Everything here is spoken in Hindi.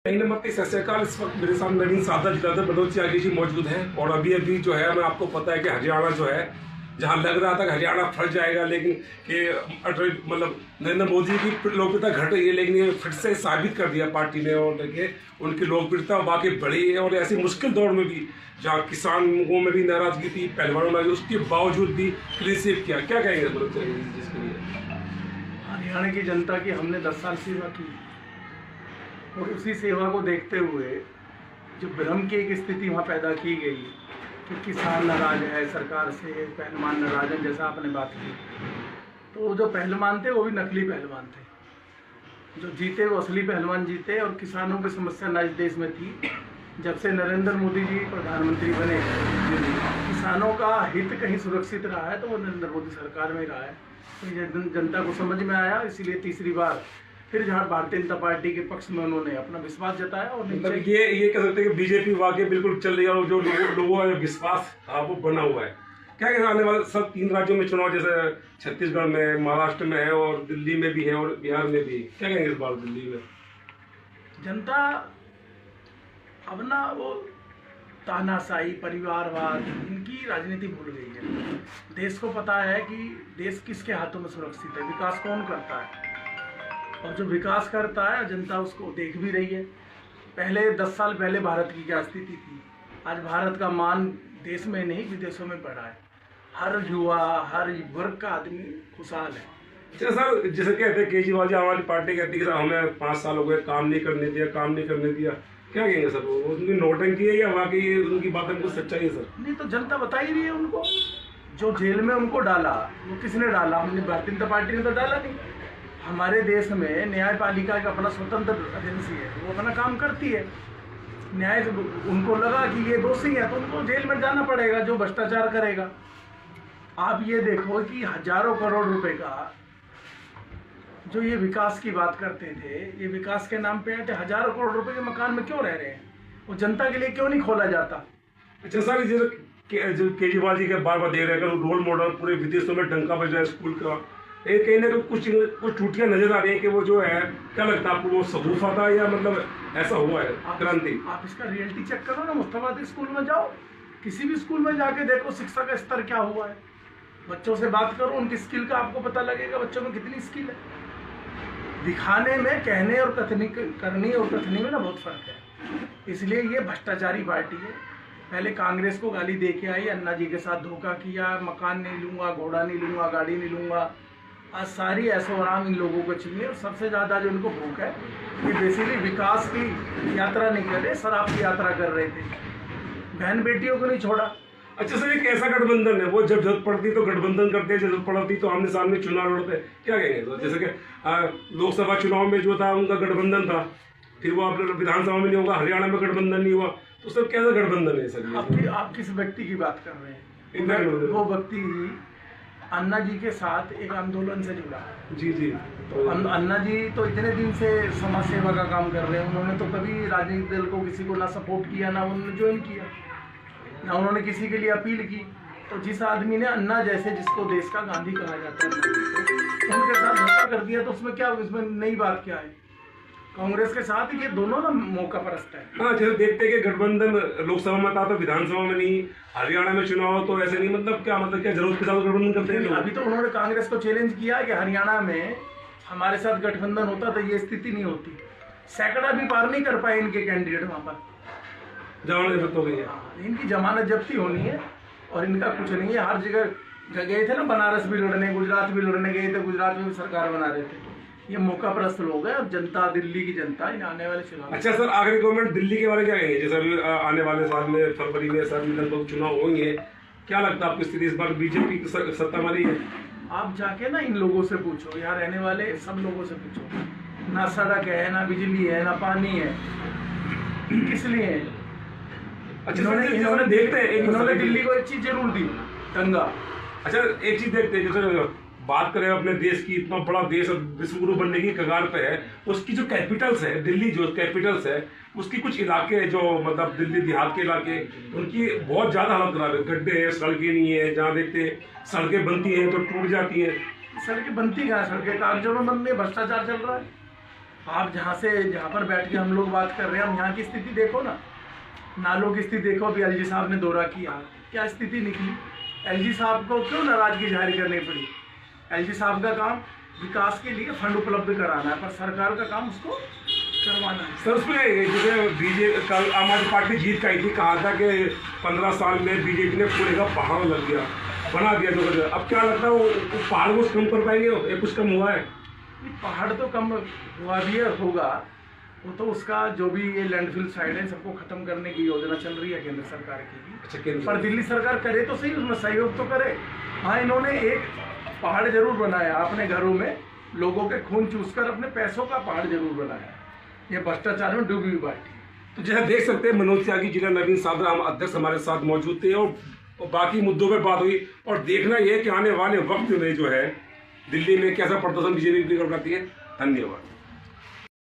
नमस्ते, सत श्री अकाल। इस वक्त मेरे साथ नवीन सादा जिलाधर बलोच यागी जी मौजूद हैं और अभी जो है मैं आपको पता है कि हरियाणा जो है जहां लग रहा था कि हरियाणा फट जाएगा, लेकिन कि मतलब नरेंद्र मोदी की लोकप्रियता घट रही है, लेकिन ये फिर से साबित कर दिया पार्टी ने और देखिए उनकी लोकप्रियता वाकई बढ़ी है। और ऐसी मुश्किल दौर में भी जहाँ किसानों में भी नाराजगी थी, पहलवानों में, उसके बावजूद भी क्लीन स्वीप किया। क्या कहेंगे बलोच यागी जी जिसके लिए? हरियाणा की जनता की हमने 10 साल सेवा की और उसी सेवा को देखते हुए जो भ्रम की एक स्थिति वहाँ पैदा की गई कि किसान नाराज है सरकार से, पहलवान नाराज है, जैसा आपने बात की, तो जो पहलवान थे वो भी नकली पहलवान थे। जो जीते वो असली पहलवान जीते। और किसानों की समस्या न इस देश में थी। जब से नरेंद्र मोदी जी प्रधानमंत्री बने, किसानों का हित कहीं सुरक्षित रहा है तो वो नरेंद्र मोदी सरकार में रहा है। तो ये जनता को समझ में आया, इसीलिए तीसरी बार फिर जहाँ भारतीय जनता पार्टी के पक्ष में उन्होंने अपना विश्वास जताया। और मतलब ये कह सकते हैं कि बीजेपी वाकई बिल्कुल चल रही है और जो लोगों का विश्वास वो बना हुआ है। क्या कहना आने वाले सब 3 राज्यों में चुनाव, जैसे छत्तीसगढ़ में, महाराष्ट्र में है और दिल्ली में भी है और बिहार में भी, क्या कहेंगे इस बार दिल्ली में? जनता अब ना वो तानाशाही, परिवारवाद, इनकी राजनीति भूल गई है। देश को पता है कि देश किसके हाथों में सुरक्षित है, विकास कौन करता है, और जो विकास करता है जनता उसको देख भी रही है। पहले 10 साल पहले भारत की क्या स्थिति थी, आज भारत का मान देश में नहीं विदेशों में बढ़ा है। हर युवा, हर वर्ग का आदमी खुशहाल है। अच्छा सर, जैसे कहते हैं केजरीवाल जी हमारी पार्टी कहती है कि हमें 5 साल हो गए, काम नहीं करने दिया, क्या कहेंगे सर? वो उनकी नोटंकी है या वाकई उनकी बात में सच्चाई है सर? नहीं तो जनता बता ही रही है उनको। जो जेल में उनको डाला वो किसने डाला? हमने, भारतीय जनता पार्टी ने तो डाला नहीं। हमारे देश में न्यायपालिका का अपना स्वतंत्र एजेंसी है, वो अपना काम करती है। न्याय उनको लगा कि ये दोषी है तो उनको जेल में जाना पड़ेगा, जो भ्रष्टाचार करेगा। आप ये देखो कि हजारों करोड़ रुपए का जो ये विकास की बात करते थे, ये विकास के नाम पे आए थे, हजारों करोड़ रुपए के मकान में क्यों रह रहे हैं? वो जनता के लिए क्यों नहीं खोला जाता? अच्छा सर, जो केजरीवाल जी के बार देख रहे हैं रोल मॉडल, पूरे विदेशों में डंका बज रहा है स्कूल का, कहीं ना कहीं कुछ टूटियां नजर आ रही है कि वो जो है, क्या लगता है आपको, वो सगुफा था या मतलब ऐसा हुआ है क्रांति? आप इसका रियलिटी चेक करो ना, मुफ्ताबादी स्कूल में जाओ, किसी भी स्कूल में जाके देखो शिक्षा का स्तर क्या हुआ है। बच्चों से बात करो, उनकी स्किल का आपको पता लगेगा बच्चों में कितनी स्किल है। दिखाने में, कहने और कथनी, करनी और कथनी में ना बहुत फर्क है। इसलिए ये भ्रष्टाचारी पार्टी है। पहले कांग्रेस को गाली दे के आई, अन्ना जी के साथ धोखा किया, मकान नहीं लूंगा, घोड़ा नहीं लूंगा, गाड़ी नहीं लूंगा। आज सारी ऐशो आराम इन लोगों को चाहिए। और सबसे ज़्यादा जो इनको भूख है, ये बेसिकली विकास की यात्रा नहीं कर रहे, शराब की यात्रा कर रहे थे। बहन बेटियों को नहीं छोड़ा। अच्छा सर, एक ऐसा गठबंधन है, वो जब जरूरत पड़ती तो गठबंधन करते हैं, जब जरूरत पड़ती तो आमने सामने चुनाव लड़ते। क्या कहेंगे तो? जैसे कि लोकसभा चुनाव में जो था उनका गठबंधन था, फिर वो आप विधानसभा में नहीं होगा, हरियाणा में गठबंधन नहीं हुआ, तो सर कैसा गठबंधन है सर? आप किस व्यक्ति की बात कर रहे हैं? वो व्यक्ति अन्ना जी के साथ एक आंदोलन से जुड़ा। जी। तो अन्ना जी तो इतने दिन से समाज सेवा का काम कर रहे हैं। उन्होंने तो कभी राजनीतिक दल को किसी को ना सपोर्ट किया, ना उन्होंने ज्वाइन किया, ना उन्होंने किसी के लिए अपील की। तो जिस आदमी ने अन्ना जैसे, जिसको देश का गांधी कहा जाता है, तो उनके साथ धोखा कर दिया, तो उसमें क्या, उसमें नई बात क्या है? कांग्रेस के साथ ये दोनों ना मौका परस्त है। हाँ, जैसे देखते हैं कि गठबंधन लोकसभा में था तो विधानसभा में नहीं, हरियाणा में चुनाव तो ऐसे नहीं, मतलब क्या जरूरत के साथ गठबंधन करते हैं? अभी तो उन्होंने कांग्रेस को चैलेंज किया कि हरियाणा में हमारे साथ गठबंधन होता तो ये स्थिति नहीं होती। सैकड़ा भी पार नहीं कर पाए इनके कैंडिडेट वहां पर। जमानत जब्त हो गई है। इनकी जमानत जब्ती होनी है और इनका कुछ नहीं है। हर जगह गए थे ना, बनारस भी लड़ने, गुजरात भी लड़ने गए थे, गुजरात में भी सरकार बना रहे थे। ये मौका परस्त लोग हैं। और जनता, दिल्ली की जनता इन आने वाले चुनाव। अच्छा सर, आखिरी गवर्नमेंट दिल्ली के बारे में क्या कहेंगे? जैसे अभी आने वाले साल में फरवरी में सर लगभग चुनाव होंगे, क्या लगता है आपकी स्थिति इस बार बीजेपी की सत्ता वाली है? आप जाके ना इन लोगों से पूछो, यहाँ रहने वाले सब लोगों से पूछो। ना सड़क है, ना बिजली है, ना पानी है, किस लिए है? अच्छा, इन्होंने देखते हैं, इन्होंने दिल्ली को एक चीज जरूर दी, दंगा। अच्छा, एक चीज देखते हैं, जैसे बात करें अपने देश की, इतना बड़ा देश विश्वगुरु बनने की कगार पे है, उसकी जो कैपिटल्स है, दिल्ली जो कैपिटल्स है, उसकी कुछ इलाके जो मतलब दिल्ली देहात के इलाके, उनकी बहुत ज्यादा हालत खराब है। गड्ढे हैं, सड़कें नहीं है, जहाँ देखते सड़कें बनती हैं तो टूट जाती हैं। सड़कें बनती कहाँ? सड़कें कागजों में बनती है, भ्रष्टाचार चल रहा है। आप जहाँ पर बैठ के हम लोग बात कर रहे हैं, हम यहाँ की स्थिति देखो ना, नालों की स्थिति देखो। अभी एलजी साहब ने दौरा किया, क्या स्थिति निकली। एलजी साहब को क्यों नाराजगी जाहिर करनी पड़ी? एलजी साहब का काम विकास के लिए फंड उपलब्ध कराना है, पर सरकार का काम उसको करवाना है। सर उसमें जैसे बीजेपी कल आम आदमी पार्टी जीत का थी, कहा था कि 15 साल में बीजेपी ने पूरे का पहाड़ लग गया, बना दिया जो। अब क्या लगता है वो पहाड़ को कम कर पाएंगे? ये कुछ कम हुआ है? पहाड़ तो कम हुआ भी है, होगा वो तो। उसका जो भी ये लैंडफिल साइड है, सबको खत्म करने की योजना चल रही है केंद्र सरकार की भी। अच्छा, केंद्र पर दिल्ली सरकार करे तो सही, उसमें सहयोग तो करे। हाँ, इन्होंने एक पहाड़ जरूर बनाया अपने घरों में, लोगों के खून चूसकर अपने पैसों का पहाड़ जरूर बनाया। ये भ्रष्टाचार में डूबी हुई पार्टी। तो जैसा देख सकते हैं मनोज त्यागी, जिला नवीन सागर हम अध्यक्ष हमारे साथ मौजूद थे और बाकी मुद्दों पर बात हुई। और देखना यह कि आने वाले वक्त में जो है दिल्ली में कैसा प्रदर्शन बीजेपी करती है। धन्यवाद।